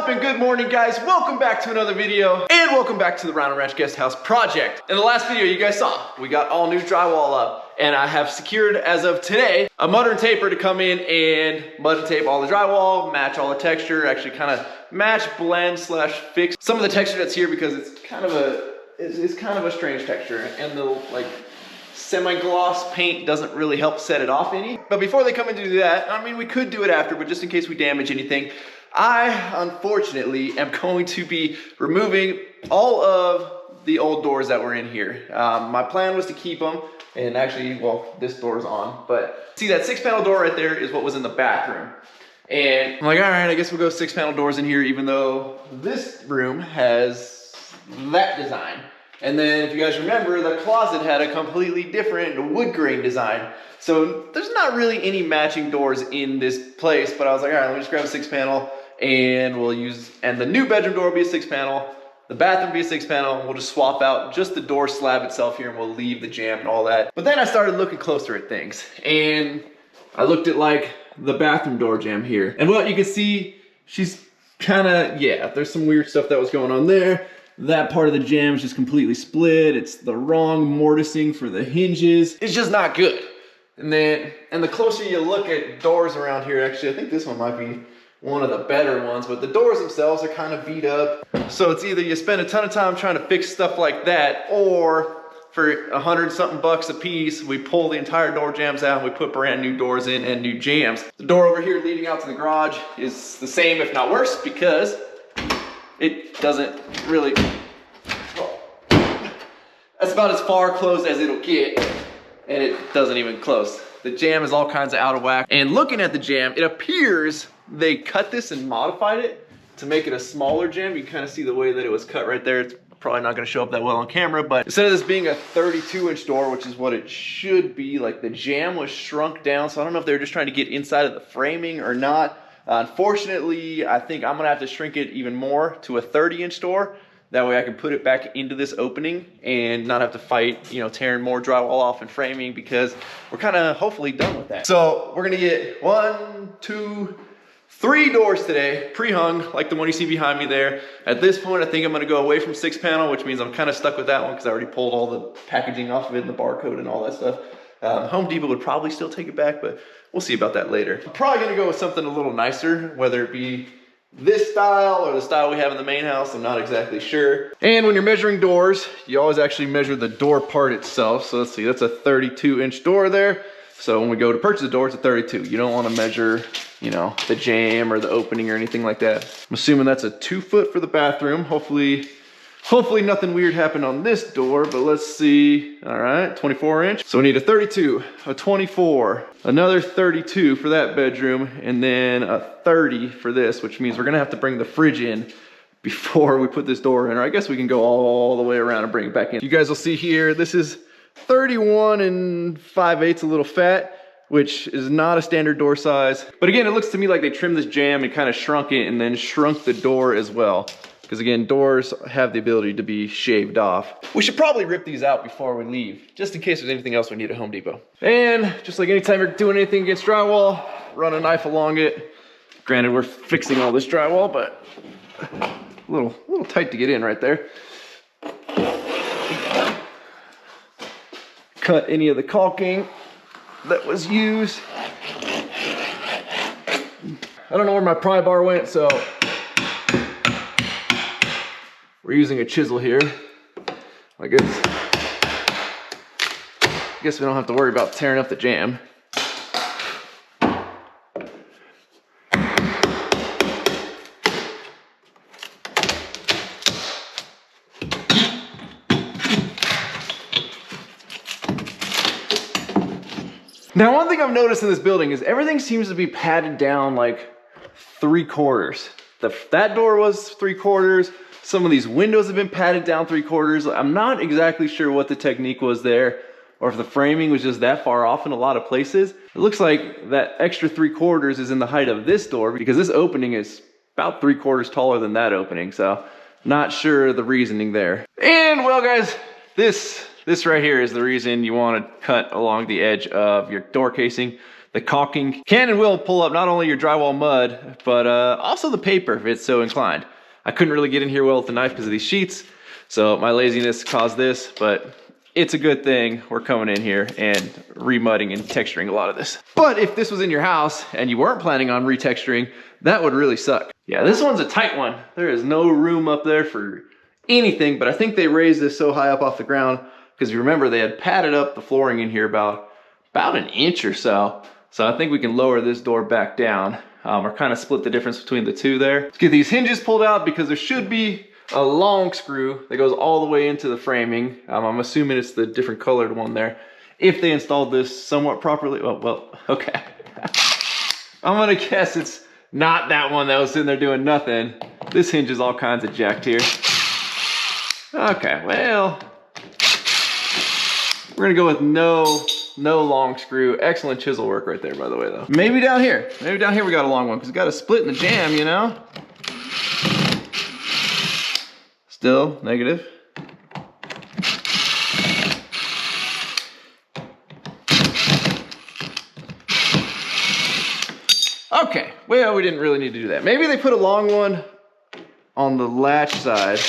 up and good morning, guys? Welcome back to another video and welcome back to the Ryno Ranch Guest House project. In the last video you guys saw, we got all new drywall up and I have secured as of today a mudder and taper to come in and mud and tape all the drywall, match all the texture, actually kind of match, blend slash fix some of the texture that's here because it's kind of a strange texture, and the like semi-gloss paint doesn't really help set it off any. But before they come in to do that, I mean, we could do it after, but just in case we damage anything, I unfortunately am going to be removing all of the old doors that were in here. My plan was to keep them, and actually, well, this door's on, but see that 6-panel door right there is what was in the bathroom. And I'm like, all right, I guess we'll go 6-panel doors in here, even though this room has that design. And then if you guys remember, the closet had a completely different wood grain design. So there's not really any matching doors in this place, but I was like, all right, let me just grab a 6-panel and we'll use, and the new bedroom door will be a 6-panel, the bathroom will be a 6-panel, and we'll just swap out just the door slab itself here and we'll leave the jamb and all that. But then I started looking closer at things and I looked at like the bathroom door jamb here. And what you can see, she's kind of, yeah, there's some weird stuff that was going on there. That part of the jamb is just completely split. It's the wrong mortising for the hinges. It's just not good. And the closer you look at doors around here, actually, I think this one might be one of the better ones, but the doors themselves are kind of beat up. So it's either you spend a ton of time trying to fix stuff like that, or for $100-something bucks a piece, we pull the entire door jambs out and we put brand new doors in and new jambs. The door over here leading out to the garage is the same, if not worse, because it doesn't really, well, that's about as far closed as it'll get, and it doesn't even close. The jamb is all kinds of out of whack. And looking at the jamb, it appears they cut this and modified it to make it a smaller jamb. You can kind of see the way that it was cut right there. It's probably not gonna show up that well on camera, but instead of this being a 32-inch door, which is what it should be, like the jamb was shrunk down. So I don't know if they were just trying to get inside of the framing or not. Unfortunately, I think I'm gonna have to shrink it even more to a 30-inch door. That way I can put it back into this opening and not have to fight, you know, tearing more drywall off and framing, because we're kind of hopefully done with that. So we're gonna get 1, 2, 3 doors today, pre-hung, like the one you see behind me there. At this point, I think I'm gonna go away from 6-panel, which means I'm kind of stuck with that one because I already pulled all the packaging off of it and the barcode and all that stuff. Home Depot would probably still take it back, but we'll see about that later. I'm probably gonna go with something a little nicer, whether it be this style or the style we have in the main house. I'm not exactly sure. And when you're measuring doors, you always actually measure the door part itself. So let's see, that's a 32-inch door there. So when we go to purchase a door, it's a 32. You don't want to measure, you know, the jamb or the opening or anything like that. I'm assuming that's a 2-foot for the bathroom. Hopefully nothing weird happened on this door, but let's see. All right, 24-inch. So we need a 32, a 24, another 32 for that bedroom, and then a 30 for this, which means we're gonna have to bring the fridge in before we put this door in, or I guess we can go all the way around and bring it back in. You guys will see here, this is 31 and 5/8, a little fat, which is not a standard door size. But again, it looks to me like they trimmed this jamb and kind of shrunk it and then shrunk the door as well. Because again, doors have the ability to be shaved off. We should probably rip these out before we leave, just in case there's anything else we need at Home Depot. And just like anytime you're doing anything against drywall, run a knife along it. Granted, we're fixing all this drywall, but a little tight to get in right there. Cut any of the caulking that was used. I don't know where my pry bar went, so we're using a chisel here. I guess we don't have to worry about tearing up the jamb. Now, one thing I've noticed in this building is everything seems to be padded down like 3/4. That door was 3/4. Some of these windows have been padded down 3/4. I'm not exactly sure what the technique was there, or if the framing was just that far off in a lot of places. It looks like that extra 3/4 is in the height of this door, because this opening is about 3/4 taller than that opening. So not sure the reasoning there. And well, guys, this right here is the reason you want to cut along the edge of your door casing. The caulking can and will pull up not only your drywall mud, but also the paper if it's so inclined. I couldn't really get in here well with the knife because of these sheets, so my laziness caused this, but it's a good thing we're coming in here and remudding and texturing a lot of this. But if this was in your house and you weren't planning on retexturing, that would really suck. Yeah, this one's a tight one. There is no room up there for anything, but I think they raised this so high up off the ground because if you remember, they had padded up the flooring in here about an inch or so. So I think we can lower this door back down or kind of split the difference between the two there. Let's get these hinges pulled out because there should be a long screw that goes all the way into the framing. I'm assuming it's the different colored one there. If they installed this somewhat properly, oh, well, okay. I'm gonna guess it's not that one that was sitting there doing nothing. This hinge is all kinds of jacked here. Okay, well, we're gonna go with no long screw. Excellent chisel work right there, by the way, though. Maybe down here we got a long one because we got a split in the jamb, you know? Still negative. Okay, well, we didn't really need to do that. Maybe they put a long one on the latch side.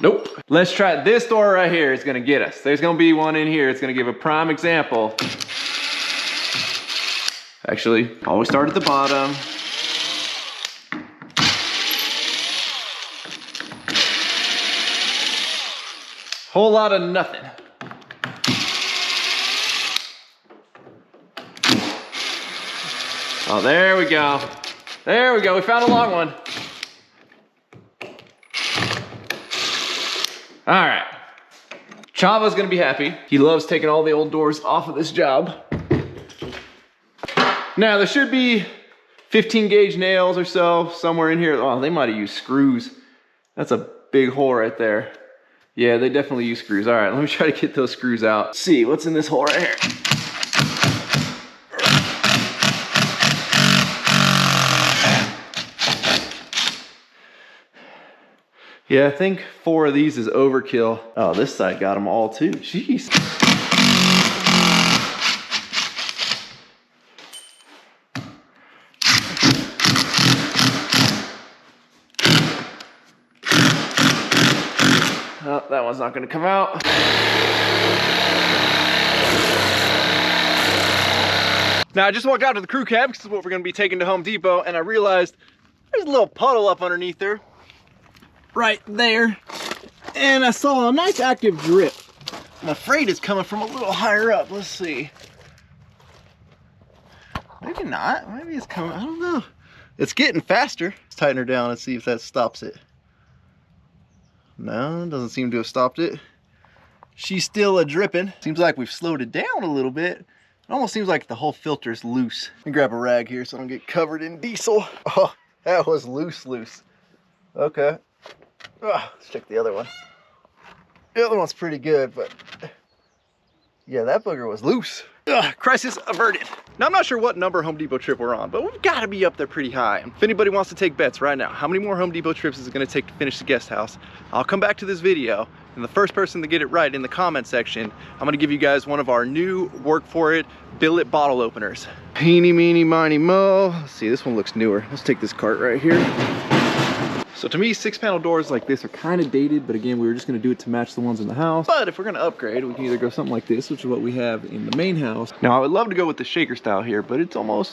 Nope. Let's try this door right here. It's gonna get us. There's gonna be one in here. It's gonna give a prime example. Actually, always start at the bottom. Whole lot of nothing. Oh, there we go. There we go. We found a long one. All right. Chava's gonna be happy. He loves taking all the old doors off of this job. Now there should be 15 gauge nails or so somewhere in here. Oh, they might have used screws. That's a big hole right there. Yeah, they definitely use screws. All right, let me try to get those screws out. Let's see, what's in this hole right here? Yeah, I think 4 of these is overkill. Oh, this side got them all too. Jeez. Oh, that one's not gonna come out. Now I just walked out to the crew cab because this is what we're gonna be taking to Home Depot, and I realized there's a little puddle up underneath there. Right there. And I saw a nice active drip. I'm afraid it's coming from a little higher up. Let's see. Maybe not. Maybe it's coming. I don't know. It's getting faster. Let's tighten her down and see if that stops it. No, it doesn't seem to have stopped it. She's still a dripping. Seems like we've slowed it down a little bit. It almost seems like the whole filter's loose. Let me grab a rag here so I don't get covered in diesel. Oh, that was loose. Okay. Let's check the other one. The other one's pretty good, but yeah, that booger was loose. Crisis averted. Now, I'm not sure what number Home Depot trip we're on, but we've got to be up there pretty high. If anybody wants to take bets right now, how many more Home Depot trips is it going to take to finish the guest house? I'll come back to this video, and the first person to get it right in the comment section, I'm going to give you guys one of our new work for it billet bottle openers. Eeny, meeny, miny, mo. Let's see, this one looks newer. Let's take this cart right here. So to me, 6-panel doors like this are kind of dated, but again, we were just gonna do it to match the ones in the house. But if we're gonna upgrade, we can either go something like this, which is what we have in the main house. Now, I would love to go with the shaker style here, but it's almost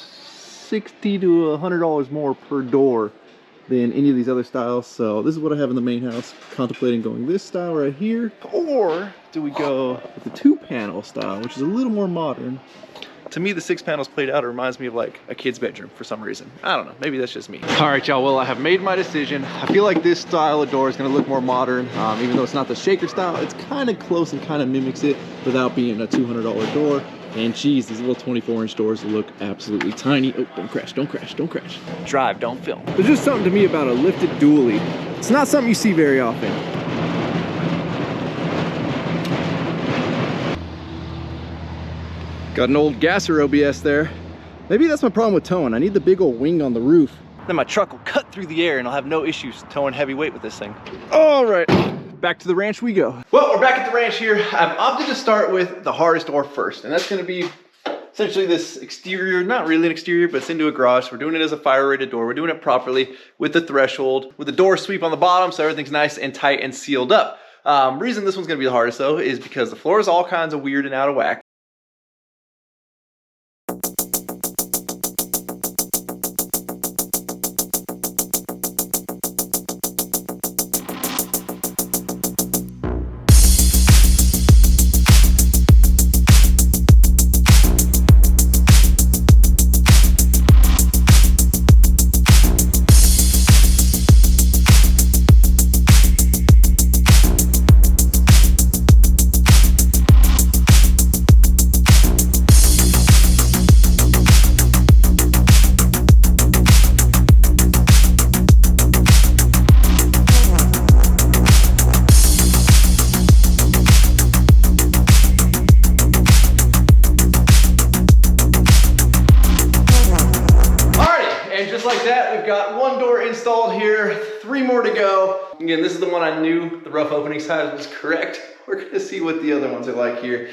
$60 to $100 more per door than any of these other styles. So this is what I have in the main house. Contemplating going this style right here, or do we go with the 2-panel style, which is a little more modern? To me, the 6 panels played out, it reminds me of like a kid's bedroom for some reason. I don't know, maybe that's just me. All right, y'all, well, I have made my decision. I feel like this style of door is gonna look more modern, even though it's not the shaker style, it's kind of close and kind of mimics it without being a $200 door. And geez, these little 24-inch doors look absolutely tiny. Oh, don't crash, don't crash, don't crash. Drive, don't film. There's just something to me about a lifted dually. It's not something you see very often. Got an old gasser OBS there. Maybe that's my problem with towing. I need the big old wing on the roof. Then my truck will cut through the air and I'll have no issues towing heavy weight with this thing. All right, back to the ranch we go. Well, we're back at the ranch here. I've opted to start with the hardest door first, and that's gonna be essentially this exterior, not really an exterior, but it's into a garage. So we're doing it as a fire rated door. We're doing it properly with the threshold, with the door sweep on the bottom, so everything's nice and tight and sealed up. Reason this one's gonna be the hardest though is because the floor is all kinds of weird and out of whack. Installed here, 3 more to go. Again, this is the one I knew the rough opening size was correct. We're gonna see what the other ones are like here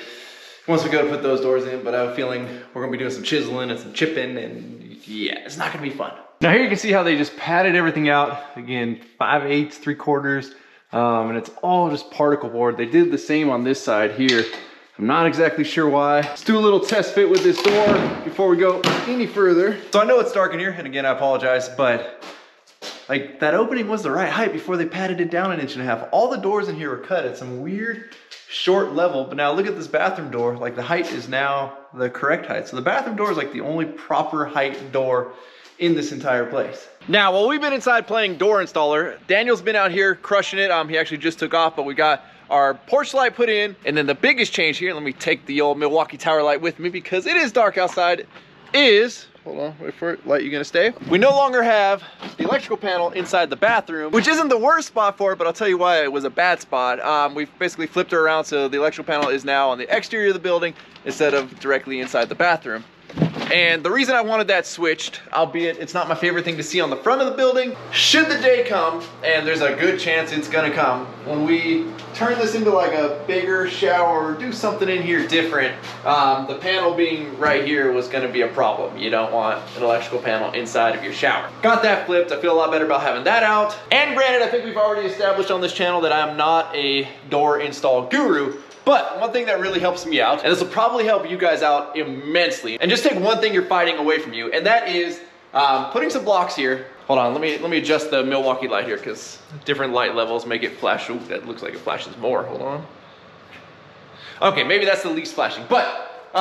once we go to put those doors in, but I have a feeling we're gonna be doing some chiseling and some chipping, and yeah, it's not gonna be fun. Now here you can see how they just padded everything out. Again, 5/8, 3/4, and it's all just particle board. They did the same on this side here. I'm not exactly sure why. Let's do a little test fit with this door before we go any further. So I know it's dark in here, and again, I apologize, but like that opening was the right height before they padded it down 1.5 inches. All the doors in here are cut at some weird short level, but now look at this bathroom door. Like the height is now the correct height. So the bathroom door is like the only proper height door in this entire place. Now, while we've been inside playing door installer, Daniel's been out here crushing it. He actually just took off, but we got our porch light put in. And then the biggest change here, let me take the old Milwaukee tower light with me because it is dark outside, is, hold on, wait for it, light, you gonna stay? We no longer have the electrical panel inside the bathroom, which isn't the worst spot for it, but I'll tell you why it was a bad spot. We've basically flipped it around so the electrical panel is now on the exterior of the building instead of directly inside the bathroom. And the reason I wanted that switched, albeit it's not my favorite thing to see on the front of the building, should the day come, and there's a good chance it's gonna come, when we turn this into like a bigger shower or do something in here different, the panel being right here was gonna be a problem. You don't want an electrical panel inside of your shower. Got that flipped. I feel a lot better about having that out. And granted, I think we've already established on this channel that I'm not a door install guru, but one thing that really helps me out, and this will probably help you guys out immensely, and just take one thing you're fighting away from you, and that is putting some blocks here. Hold on, let me adjust the Milwaukee light here because different light levels make it flash. Ooh, that looks like it flashes more, hold on. Okay, maybe that's the least flashing, but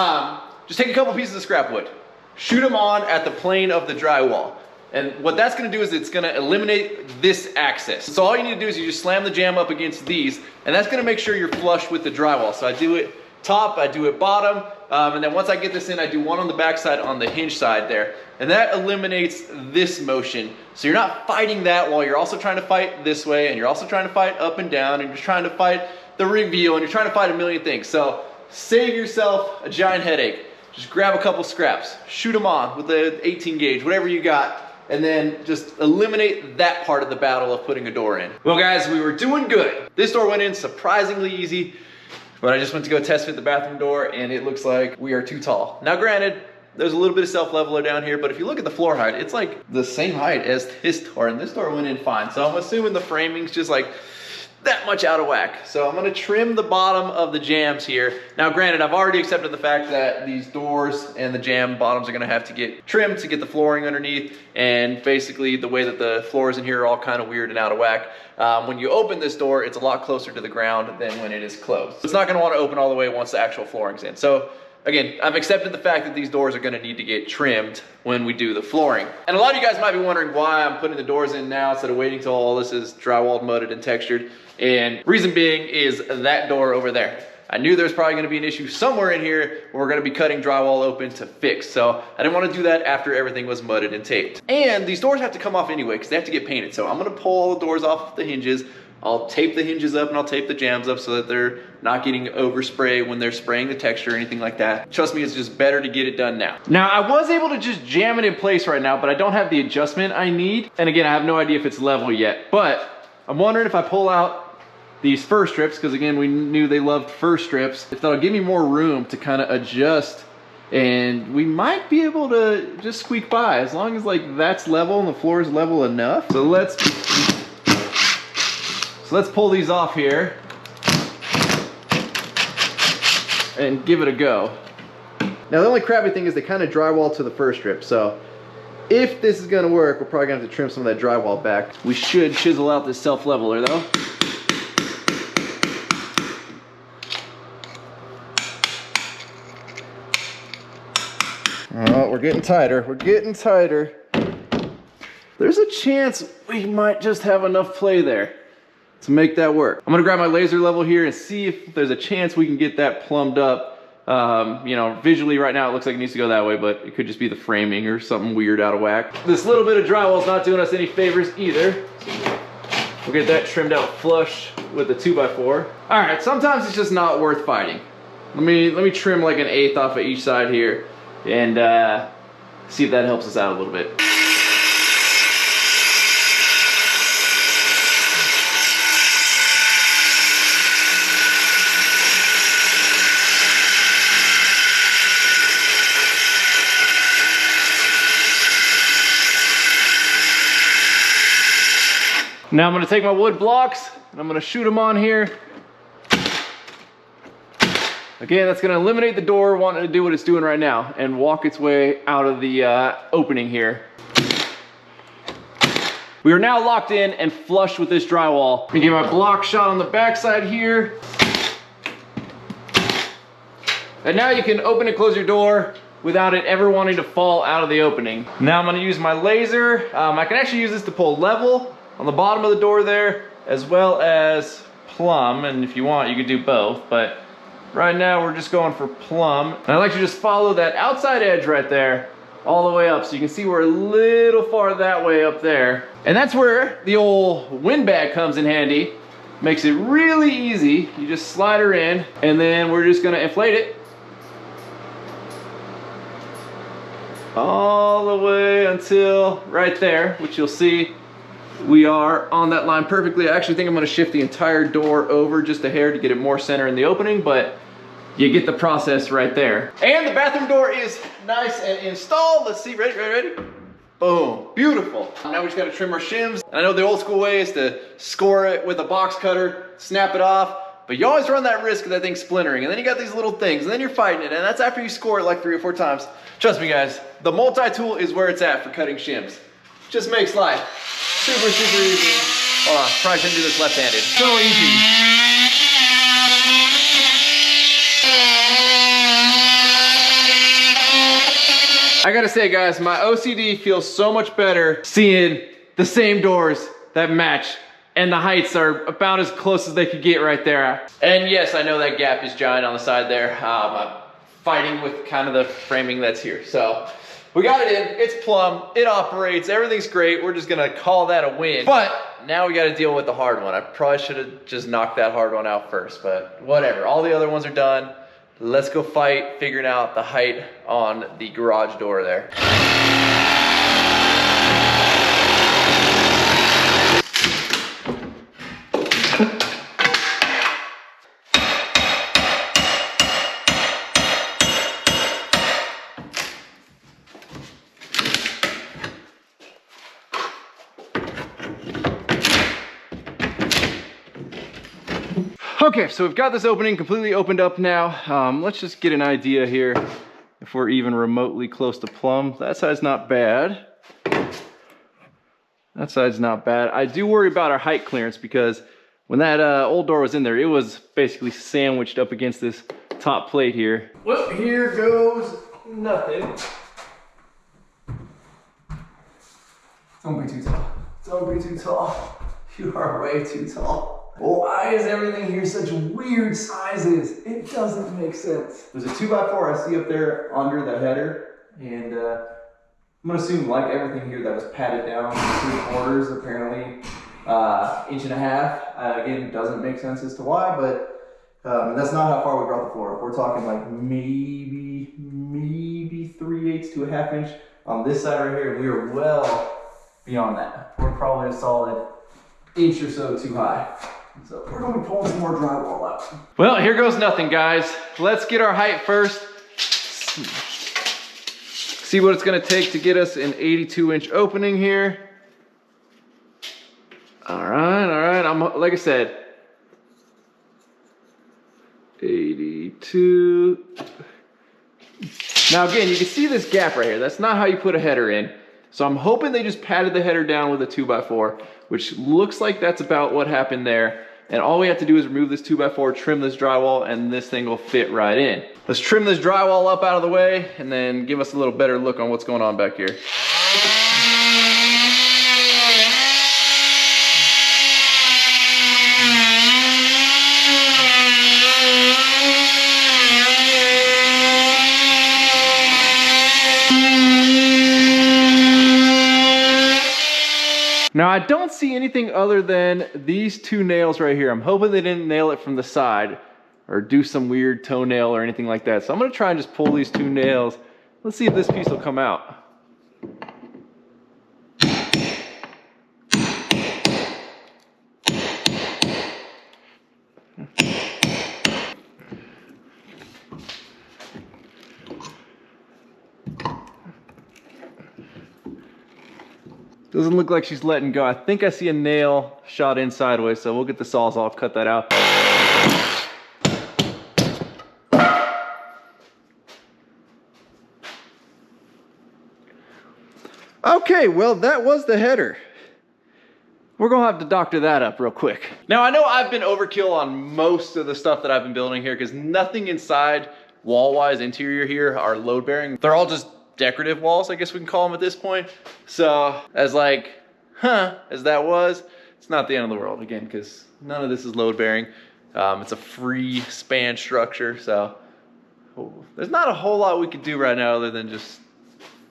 just take a couple pieces of scrap wood, shoot them on at the plane of the drywall. And what that's gonna do is it's gonna eliminate this access. So all you need to do is you just slam the jamb up against these, and that's gonna make sure you're flush with the drywall. So I do it top, I do it bottom, and then once I get this in, I do one on the back side on the hinge side there. And that eliminates this motion. So you're not fighting that while you're also trying to fight this way, and you're also trying to fight up and down, and you're trying to fight the reveal, and you're trying to fight a million things. So save yourself a giant headache. Just grab a couple scraps, shoot them on with the 18 gauge, whatever you got, and then just eliminate that part of the battle of putting a door in. Well guys, we were doing good. This door went in surprisingly easy, but I just went to go test fit the bathroom door and it looks like we are too tall. Now granted, there's a little bit of self-leveler down here, but if you look at the floor height, it's like the same height as this door, and this door went in fine. So I'm assuming the framing's just like that much out of whack. So I'm gonna trim the bottom of the jambs here. Now granted, I've already accepted the fact that these doors and the jamb bottoms are gonna have to get trimmed to get the flooring underneath, and basically the way that the floors in here are all kind of weird and out of whack. When you open this door, it's a lot closer to the ground than when it is closed. It's not gonna wanna open all the way once the actual flooring's in. So again, I've accepted the fact that these doors are gonna need to get trimmed when we do the flooring. And a lot of you guys might be wondering why I'm putting the doors in now instead of waiting till all this is drywalled, mudded, and textured. And reason being is that door over there. I knew there's probably gonna be an issue somewhere in here where we're gonna be cutting drywall open to fix. So I didn't wanna do that after everything was mudded and taped. And these doors have to come off anyway because they have to get painted. So I'm gonna pull all the doors off the hinges. I'll tape the hinges up and I'll tape the jambs up so that they're not getting overspray when they're spraying the texture or anything like that. Trust me, it's just better to get it done now. Now, I was able to just jam it in place right now, but I don't have the adjustment I need. And again, I have no idea if it's level yet, but I'm wondering if I pull out these fir strips, because again, we knew they loved fir strips. If that'll give me more room to kind of adjust, and we might be able to just squeak by as long as like that's level and the floor is level enough. So let's pull these off here and give it a go. Now the only crappy thing is they kind of drywall to the fir strip, so if this is gonna work, we're probably gonna have to trim some of that drywall back. We should chisel out this self-leveler though. Oh, we're getting tighter, we're getting tighter. There's a chance we might just have enough play there to make that work. I'm gonna grab my laser level here and see if there's a chance we can get that plumbed up. You know, visually right now it looks like it needs to go that way, but it could just be the framing or something weird out of whack. This little bit of drywall is not doing us any favors either. We'll get that trimmed out flush with the 2x4. All right, sometimes it's just not worth fighting. Let me trim like 1/8 off of each side here and see if that helps us out a little bit. Now I'm gonna take my wood blocks and I'm gonna shoot them on here. Again, that's gonna eliminate the door wanting to do what it's doing right now and walk its way out of the opening here. We are now locked in and flush with this drywall. I'm gonna get my block shot on the backside here. And now you can open and close your door without it ever wanting to fall out of the opening. Now I'm gonna use my laser. I can actually use this to pull level on the bottom of the door there, as well as plumb, and if you want, you could do both, but right now we're just going for plumb. And I like to just follow that outside edge right there all the way up, so you can see we're a little far that way up there. And that's where the old windbag comes in handy. Makes it really easy. You just slide her in, and then we're just gonna inflate it all the way until right there, which you'll see we are on that line perfectly. I actually think I'm gonna shift the entire door over just a hair to get it more center in the opening, but you get the process right there. And the bathroom door is nice and installed. Let's see, ready? Boom, beautiful. Now we just gotta trim our shims. And I know the old school way is to score it with a box cutter, snap it off, but you always run that risk of that thing splintering, and then you got these little things, and then you're fighting it, and that's after you score it like 3 or 4 times. Trust me guys, the multi-tool is where it's at for cutting shims. Just makes life super easy. Hold on, probably shouldn't do this left-handed. So easy. I gotta say guys, my OCD feels so much better seeing the same doors that match and the heights are about as close as they could get right there. And yes, I know that gap is giant on the side there. I'm fighting with kind of the framing that's here. So we got it in, it's plumb, it operates, everything's great. We're just gonna call that a win. But now we gotta deal with the hard one. I probably should have just knocked that hard one out first, but whatever. All the other ones are done. Let's go fight figuring out the height on the garage door there. Okay, so we've got this opening completely opened up now. Let's just get an idea here if we're even remotely close to plumb. That side's not bad. That side's not bad. I do worry about our height clearance because when that old door was in there, it was basically sandwiched up against this top plate here. Well, here goes nothing. Don't be too tall. Don't be too tall. You are way too tall. Why is everything here such weird sizes? It doesn't make sense. There's a 2x4 I see up there under the header, and I'm gonna assume like everything here that was padded down 3/4, apparently 1.5 inches. Again, doesn't make sense as to why, but that's not how far we brought the floor up. We're talking like maybe 3/8 to 1/2 inch on this side right here, and we are well beyond that. We're probably a solid inch or so too high. So we're gonna be pulling some more drywall out. Well, here goes nothing, guys. Let's get our height first. See what it's gonna take to get us an 82-inch opening here. All right, I'm, like I said, 82. Now again, you can see this gap right here. That's not how you put a header in. So I'm hoping they just padded the header down with a 2x4, which looks like that's about what happened there. And all we have to do is remove this 2x4, trim this drywall, and this thing will fit right in. Let's trim this drywall up out of the way and then give us a little better look on what's going on back here. Now I don't see anything other than these two nails right here. I'm hoping they didn't nail it from the side or do some weird toenail or anything like that. So I'm gonna try and just pull these two nails. Let's see if this piece will come out. Doesn't look like she's letting go. I think I see a nail shot in sideways, so we'll get the Sawzall, cut that out. Okay, well, that was the header. We're gonna have to doctor that up real quick. Now, I know I've been overkill on most of the stuff that I've been building here because nothing inside, wall-wise, interior here are load-bearing. They're all just decorative walls, I guess we can call them at this point. So as like, as that was, it's not the end of the world again, because none of this is load bearing. It's a free span structure. So there's not a whole lot we could do right now other than just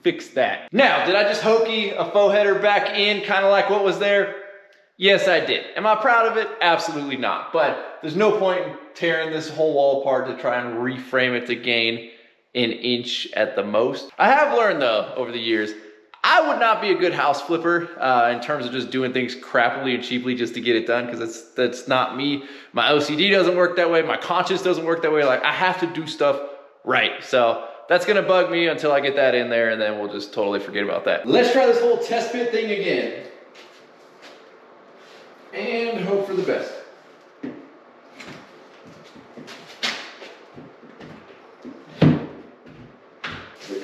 fix that. Now, did I just hokey a faux header back in kind of like what was there? Yes, I did. Am I proud of it? Absolutely not. But there's no point in tearing this whole wall apart to try and reframe it to gain an inch at the most. I have learned though over the years, I would not be a good house flipper in terms of just doing things crappily and cheaply just to get it done, because that's not me. My OCD doesn't work that way. My conscience doesn't work that way. Like, I have to do stuff right. So that's gonna bug me until I get that in there, and then we'll just totally forget about that. Let's try this whole test pit thing again and hope for the best.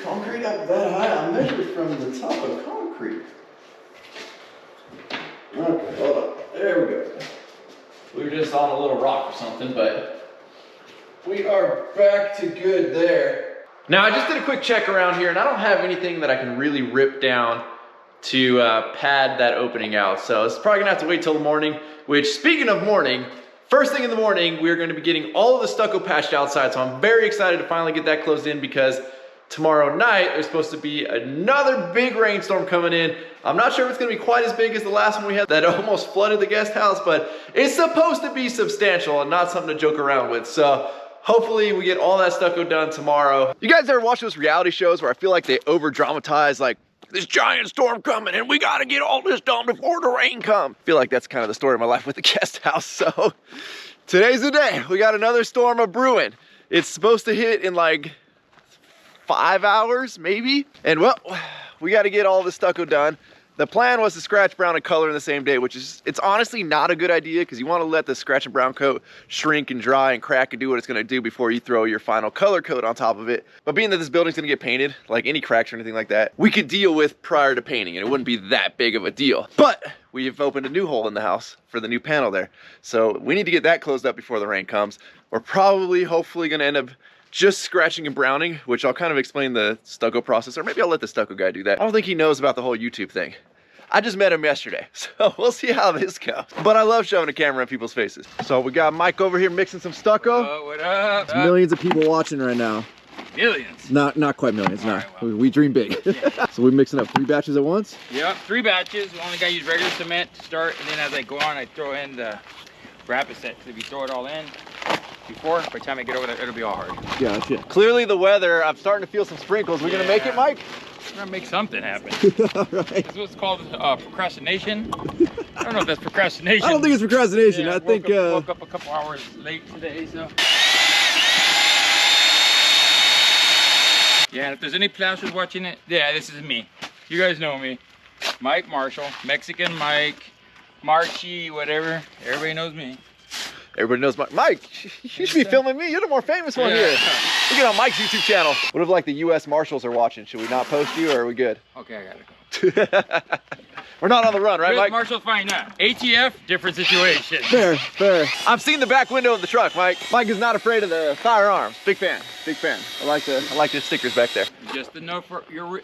Concrete up that high, I measured from the top of concrete. Okay, hold up. There we go. We were just on a little rock or something, but we are back to good there. Now, I just did a quick check around here, and I don't have anything that I can really rip down to pad that opening out. So it's probably gonna have to wait till the morning, which, speaking of morning, first thing in the morning, we're gonna be getting all of the stucco patched outside. So I'm very excited to finally get that closed in, because tomorrow night, there's supposed to be another big rainstorm coming in. I'm not sure if it's gonna be quite as big as the last one we had that almost flooded the guest house, but it's supposed to be substantial and not something to joke around with. So hopefully we get all that stucco done tomorrow. You guys ever watch those reality shows where I feel like they over dramatize, like, this giant storm coming and we gotta get all this done before the rain comes? I feel like that's kind of the story of my life with the guest house. So today's the day. We got another storm a brewing. It's supposed to hit in like 5 hours maybe, and well, we got to get all the stucco done. The plan was to scratch, brown, and color in the same day, which is, it's honestly not a good idea, because you want to let the scratch and brown coat shrink and dry and crack and do what it's going to do before you throw your final color coat on top of it. But being that this building's going to get painted, like any cracks or anything like that, we could deal with prior to painting, and it wouldn't be that big of a deal. But we've opened a new hole in the house for the new panel there, so we need to get that closed up before the rain comes. We're probably, hopefully, going to end up just scratching and browning, which I'll kind of explain the stucco process, or maybe I'll let the stucco guy do that. I don't think he knows about the whole YouTube thing. I just met him yesterday, so we'll see how this goes. But I love shoving a camera in people's faces. So we got Mike over here mixing some stucco. What up? There's millions of people watching right now. Millions? Not quite millions, no. Right, well. We dream big. Yeah. So we're mixing up 3 batches at once? Yep, 3 batches. We only gotta use regular cement to start, and then as I go on, I throw in the rapid set. So if you throw it all in before, by the time I get over there, it'll be all hard. Gotcha. Clearly the weather, I'm starting to feel some sprinkles. We gonna make it, Mike? We're gonna make something happen. All right. That's what's called procrastination. I don't know if that's procrastination. I don't think it's procrastination. Yeah, I think woke up a couple hours late today, so. Yeah, if there's any plasters watching it, yeah, this is me. You guys know me. Mike Marshall, Mexican Mike, Marchie, whatever. Everybody knows me. Everybody knows Mike. You should be filming me. You're the more famous one here. Look at on Mike's YouTube channel. What if like the U.S. Marshals are watching? Should we not post you, or are we good? Okay, I gotta go. We're not on the run, right, US Mike? Marshals fine now. ATF, different situation. Fair, fair. I've seen the back window of the truck, Mike. Mike is not afraid of the firearms. Big fan, big fan. I like the stickers back there. Just to know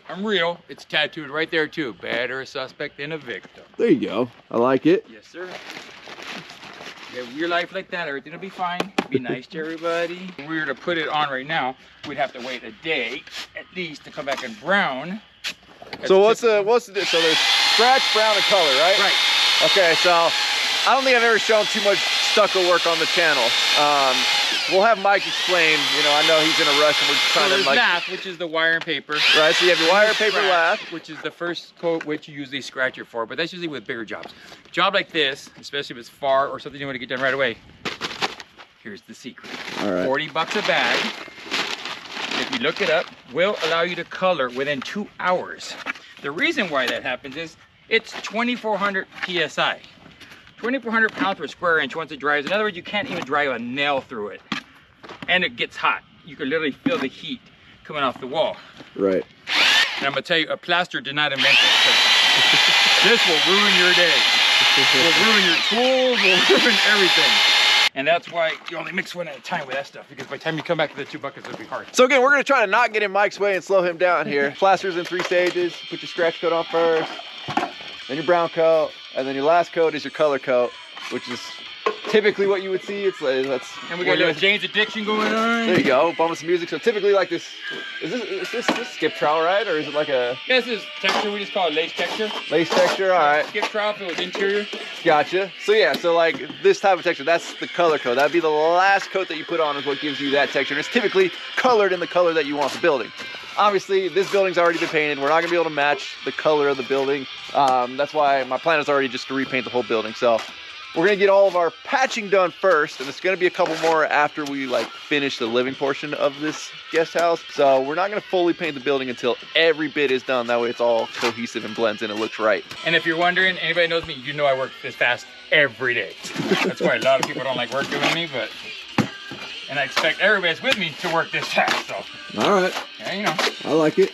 I'm real. It's tattooed right there too. Better a suspect than a victim. There you go. I like it. Yes, sir. Live your life like that, everything will be fine. Be nice to everybody. If we were to put it on right now, we'd have to wait a day at least to come back in brown. So what's the so there's scratch, brown, and color, right? Right. Okay, so I don't think I've ever shown too much stucco work on the channel. We'll have Mike explain. You know, I know he's in a rush and we're just trying to like. Lath, which is the wire and paper. Right. So you have your wire, paper, lath, which is the first coat which you usually scratch it for, but that's usually with bigger jobs. Job like this, especially if it's far or something you want to get done right away. Here's the secret. All right. 40 bucks a bag. If you look it up, will allow you to color within 2 hours. The reason why that happens is it's 2,400 PSI. 2,400 pounds per square inch once it dries. In other words, you can't even drive a nail through it. And it gets hot. You can literally feel the heat coming off the wall. Right. And I'm gonna tell you, a plaster did not invent this. This will ruin your day. Will ruin your tools, will ruin everything. And that's why you only mix one at a time with that stuff, because by the time you come back to the 2 buckets, it'll be hard. So again, we're gonna try to not get in Mike's way and slow him down here. Plaster's in 3 stages. Put your scratch coat on first, then your brown coat, and then your last coat is your color coat, which is typically what you would see. It's like, and we got a little Jane's Addiction going on. There you go, bumping some music. So typically like this, is this skip trowel, right? Or is it like a? Yeah, this is texture, we just call it lace texture. Lace texture, all right. Skip trowel filled with interior. Gotcha. So yeah, so like this type of texture, that's the color coat. That'd be the last coat that you put on is what gives you that texture. And it's typically colored in the color that you want the building. Obviously, this building's already been painted. We're not gonna be able to match the color of the building. That's why my plan is already just to repaint the whole building. So we're gonna get all of our patching done first, and it's gonna be a couple more after we like finish the living portion of this guest house. So we're not gonna fully paint the building until every bit is done. That way it's all cohesive and blends in, it looks right. And if you're wondering, anybody knows me, you know I work this fast every day. That's why a lot of people don't like working with me, but, and I expect everybody that's with me to work this fast, so. All right. Yeah, you know. I like it.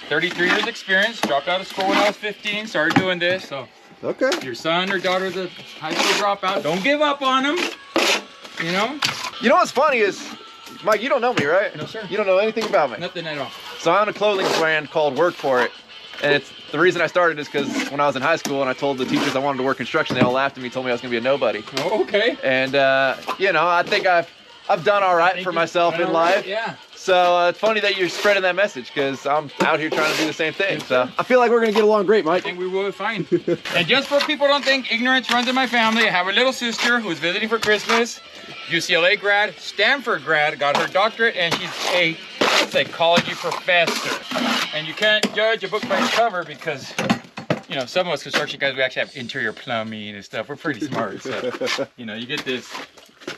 33 years experience, dropped out of school when I was 15, started doing this, so. Okay. Your son or daughter's a high school dropout, don't give up on them, you know? You know what's funny is, Mike, you don't know me, right? No, sir. You don't know anything about me. Nothing at all. So I own a clothing brand called Work For It. And it's the reason I started is because when I was in high school and I told the teachers I wanted to work construction, they all laughed at me, told me I was gonna be a nobody. Oh, okay. And you know, I think I've done all right for myself in life. Yeah. So it's funny that you're spreading that message because I'm out here trying to do the same thing. So I feel like we're gonna get along great, Mike. I think we will be fine. And just for people don't think ignorance runs in my family, I have a little sister who's visiting for Christmas. UCLA grad, Stanford grad, got her doctorate, and she's a psychology professor. And you can't judge a book by its cover because, you know, some of us construction guys, we actually have interior plumbing and stuff. We're pretty smart. So, you know, you get this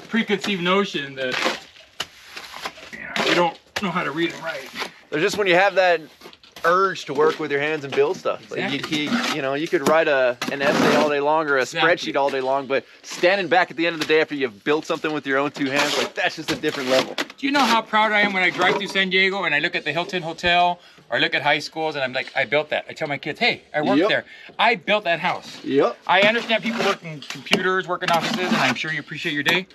preconceived notion that, you know, we don't know how to read and write. There's just when you have that urge to work with your hands and build stuff. Exactly. Like you know, you could write an essay all day long or a spreadsheet all day long, but standing back at the end of the day after you've built something with your own 2 hands, like that's just a different level. Do you know how proud I am when I drive through San Diego and I look at the Hilton Hotel or I look at high schools and I'm like, I built that. I tell my kids, hey, I worked there. I built that house. Yep. I understand people working computers, working offices, and I'm sure you appreciate your day,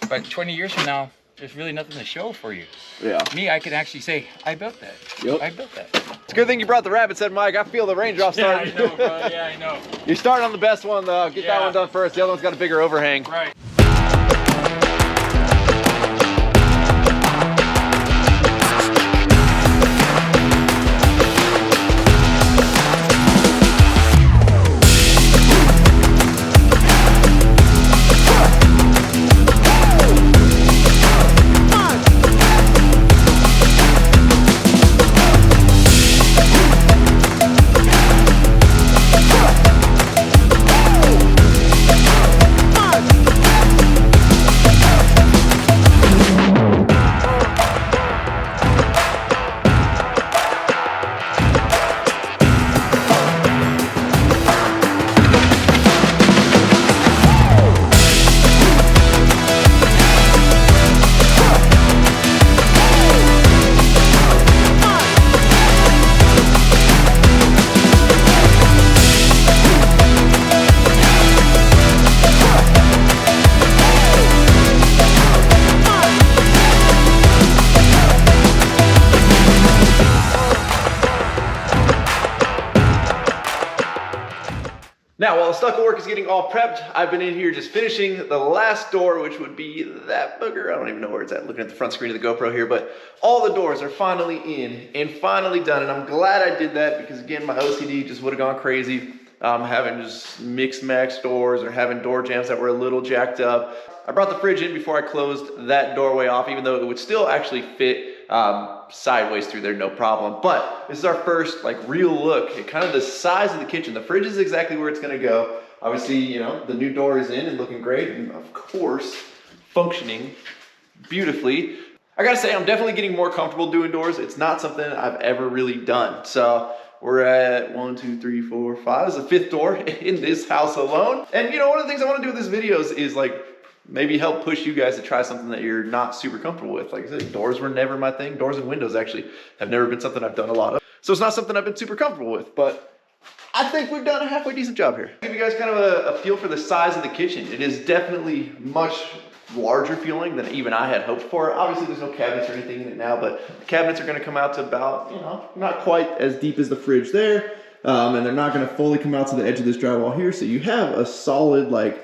but 20 years from now, there's really nothing to show for you. Yeah. Me, I can actually say, I built that. Yep. I built that. It's a good thing you brought the rabbit head, Mike. I feel the raindrops starting. Yeah, I know, bro. Yeah, I know. You're starting on the best one, though. Get that one done first. The other one's got a bigger overhang. Right. Now, while the stucco work is getting all prepped, I've been in here just finishing the last door, which would be that booger. I don't even know where it's at, looking at the front screen of the GoPro here, but all the doors are finally in and finally done. And I'm glad I did that because, again, my OCD just would have gone crazy. Having just mixed match doors or having door jambs that were a little jacked up. I brought the fridge in before I closed that doorway off, even though it would still actually fit sideways through there, no problem. But this is our first like real look at kind of the size of the kitchen. The fridge is exactly where it's gonna go. Obviously, you know, the new door is in and looking great, and of course, functioning beautifully. I gotta say, I'm definitely getting more comfortable doing doors. It's not something I've ever really done. So we're at 1, 2, 3, 4, 5. This is the 5th door in this house alone. And you know, one of the things I want to do with this video is like maybe help push you guys to try something that you're not super comfortable with. Like I said, doors were never my thing. Doors and windows actually have never been something I've done a lot of. So it's not something I've been super comfortable with, but I think we've done a halfway decent job here. Give you guys kind of a feel for the size of the kitchen. It is definitely much larger feeling than even I had hoped for. Obviously there's no cabinets or anything in it now, but the cabinets are going to come out to about, you know, not quite as deep as the fridge there. And they're not going to fully come out to the edge of this drywall here. So you have a solid like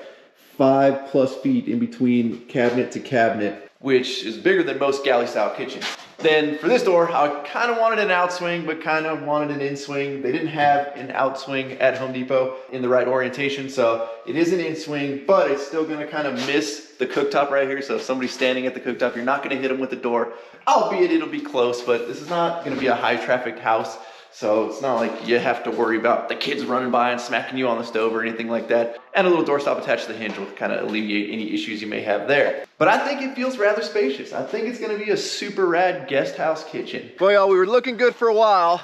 5+ feet in between cabinet to cabinet, which is bigger than most galley style kitchens. Then for this door, I kind of wanted an outswing, but kind of wanted an in-swing. They didn't have an outswing at Home Depot in the right orientation, so it is an in-swing, but it's still gonna kind of miss the cooktop right here. So if somebody's standing at the cooktop, you're not gonna hit them with the door, albeit it'll be close, but this is not gonna be a high trafficked house. So it's not like you have to worry about the kids running by and smacking you on the stove or anything like that. And a little doorstop attached to the hinge will kind of alleviate any issues you may have there. But I think it feels rather spacious. I think it's gonna be a super rad guest house kitchen. Boy, y'all, we were looking good for a while.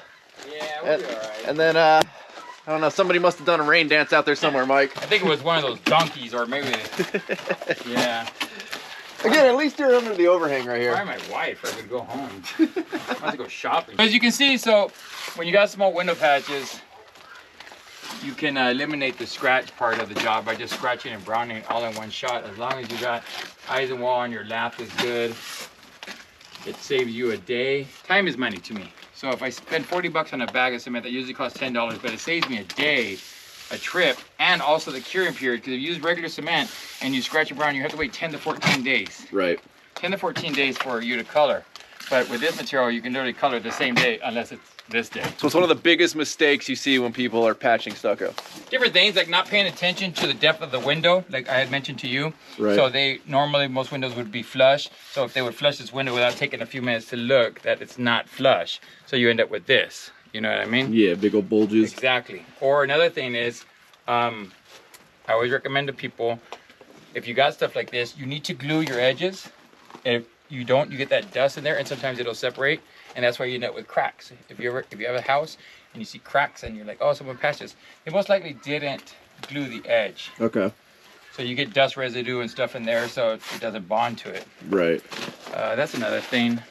Yeah, we'll be all right. And then, I don't know, somebody must have done a rain dance out there somewhere, Mike. I think it was one of those donkeys, or maybe, yeah. Again, at least you're under the overhang right here. Probably my wife, I could go home. I have to go shopping. As you can see, so when you got small window patches, you can eliminate the scratch part of the job by just scratching and browning all in one shot. As long as you got eyes and wall on your lap is good. It saves you a day. Time is money to me. So if I spend 40 bucks on a bag of cement, that usually costs $10, but it saves me a day, a trip, and also the curing period. Because if you use regular cement and you scratch and brown, you have to wait 10 to 14 days. Right. 10 to 14 days for you to color. But with this material, you can literally color the same day, unless it's this day. So it's one of the biggest mistakes you see when people are patching stucco. Different things like not paying attention to the depth of the window, like I had mentioned to you. Right. So they normally, most windows would be flush. So if they would flush this window without taking a few minutes to look that it's not flush, so you end up with this. You know what I mean? Yeah, big old bulges. Exactly. Or another thing is, I always recommend to people, if you got stuff like this, you need to glue your edges. And if you don't, you get that dust in there, and sometimes it'll separate, and that's why you end up with cracks. If you have a house and you see cracks and you're like, oh, someone patched this, they most likely didn't glue the edge. Okay. So you get dust residue and stuff in there, so it doesn't bond to it. Right. That's another thing.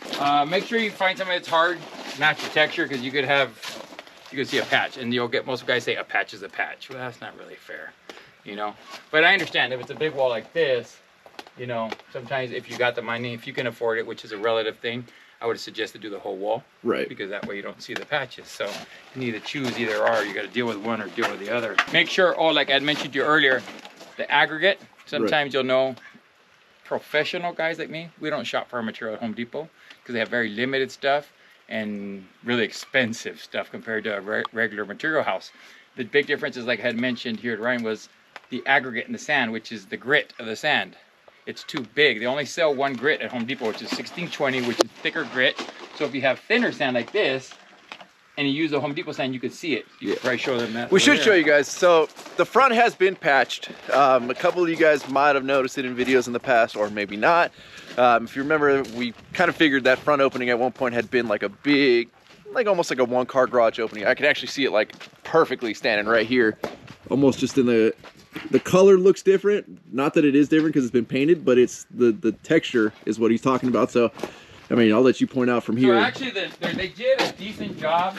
Make sure you find something that's hard, match the texture, because you could see a patch, and you'll get, most guys say a patch is a patch. Well, that's not really fair, you know. But I understand if it's a big wall like this, you know, sometimes if you got the money, if you can afford it, which is a relative thing, I would suggest to do the whole wall. Right. Because that way you don't see the patches. So you need to choose either or. You got to deal with one or deal with the other. Make sure, oh, like I mentioned to you earlier, the aggregate, sometimes you'll know, professional guys like me, we don't shop for our material at Home Depot because they have very limited stuff and really expensive stuff compared to a regular material house. The big difference is, like I had mentioned here at Ryno, was the aggregate in the sand, which is the grit of the sand. It's too big. They only sell one grit at Home Depot, which is 1620, which is thicker grit. So if you have thinner sand like this, and you use the Home Depot sand, you could see it. You could probably show them that. We should show you guys. So the front has been patched. A couple of you guys might have noticed it in videos in the past, or maybe not. If you remember, we kind of figured that front opening at one point had been like a big, like almost like a one-car garage opening. I could actually see it like perfectly standing right here. Almost just in the color looks different. Not that it is different because it's been painted, but it's the texture is what he's talking about. So, I mean, I'll let you point out from here. So actually, they did a decent job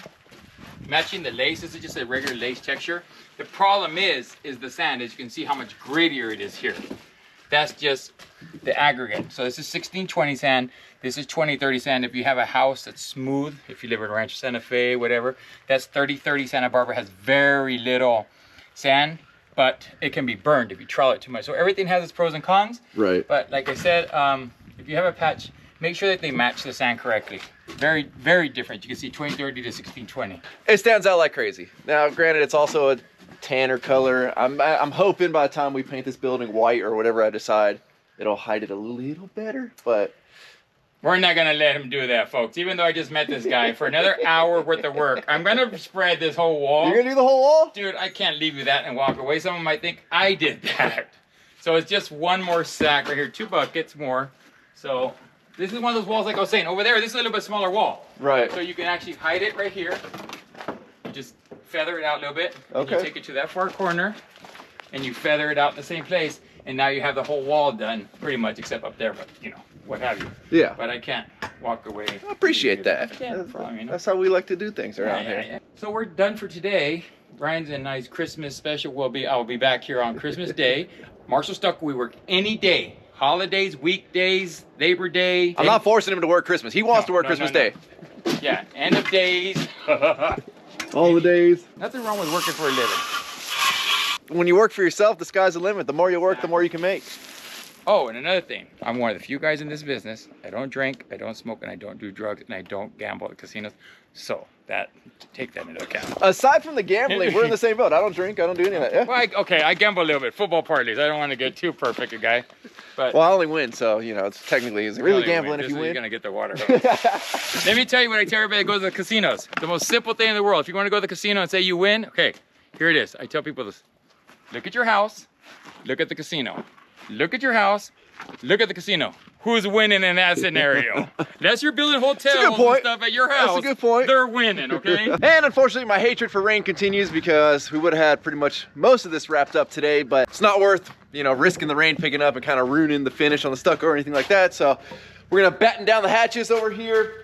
matching the lace. This is just a regular lace texture. The problem is the sand. As you can see how much grittier it is here. That's just the aggregate. So this is 1620 sand. This is 2030 sand. If you have a house that's smooth, if you live in Rancho Santa Fe, whatever, that's 3030 Santa Barbara has very little sand. but it can be burned if you trowel it too much. So everything has its pros and cons. Right. But like I said, if you have a patch, make sure that they match the sand correctly. Very, very different. You can see 2030 to 1620. It stands out like crazy. Now, granted, it's also a tanner color. I'm hoping by the time we paint this building white or whatever I decide, it'll hide it a little better, but we're not gonna let him do that, folks. Even though I just met this guy for another hour worth of work, I'm gonna spread this whole wall. You're gonna do the whole wall? Dude, I can't leave you that and walk away. Someone might think I did that. So it's just one more sack right here, 2 buckets more. So this is one of those walls like I was saying. Over there, this is a little bit smaller wall. Right. So you can actually hide it right here. You just feather it out a little bit. Okay. And you take it to that far corner and you feather it out in the same place. And now you have the whole wall done pretty much except up there, but you know, what have you. Yeah. But I can't walk away. I appreciate that. Yeah, no problem, you know? That's how we like to do things around here. Yeah. So we're done for today. Ryan's and I's Christmas special I'll be back here on Christmas Day. Marshall Stucco, we work any day. Holidays, weekdays, Labor Day. I'm not forcing him to work Christmas. He wants to work Christmas Day. Yeah, end of days. All the days. Nothing wrong with working for a living. When you work for yourself, the sky's the limit. The more you work, the more you can make. Oh, and another thing. I'm one of the few guys in this business. I don't drink, I don't smoke, and I don't do drugs, and I don't gamble at casinos. So take that into account. Aside from the gambling, we're in the same boat. I don't drink, I don't do any of that. Yeah? Well, I gamble a little bit. Football parlays. I don't want to get too perfect a guy. But well, I only win, so, you know, it's technically, is it really gambling if you win? You're going to get the water hose. Let me tell you what I tell everybody that goes to the casinos. The most simple thing in the world. If you want to go to the casino and say you win, okay, here it is. I tell people this. Look at your house, look at the casino. Look at your house, look at the casino. Who's winning in that scenario? Unless you're building hotels and stuff at your house, that's a good point. They're winning, okay? And unfortunately, my hatred for rain continues because we would have had pretty much most of this wrapped up today, but it's not worth, you know, risking the rain picking up and kind of ruining the finish on the stucco or anything like that. So we're gonna batten down the hatches over here,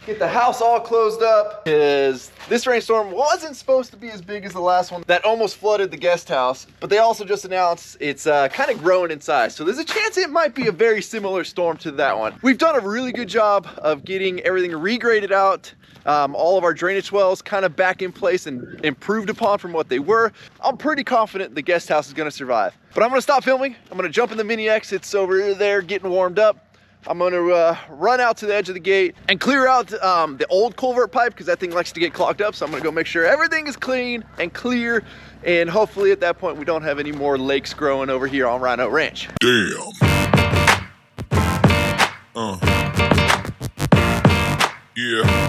get the house all closed up, because this rainstorm wasn't supposed to be as big as the last one that almost flooded the guest house, but they also just announced it's kind of growing in size. So there's a chance it might be a very similar storm to that one. We've done a really good job of getting everything regraded out. All of our drainage wells kind of back in place and improved upon from what they were. I'm pretty confident the guest house is gonna survive. But I'm gonna stop filming. I'm gonna jump in the mini X. It's over there getting warmed up. I'm gonna run out to the edge of the gate and clear out the old culvert pipe because that thing likes to get clogged up. So I'm gonna go make sure everything is clean and clear. And hopefully at that point, we don't have any more lakes growing over here on Ryno Ranch. Damn. Yeah.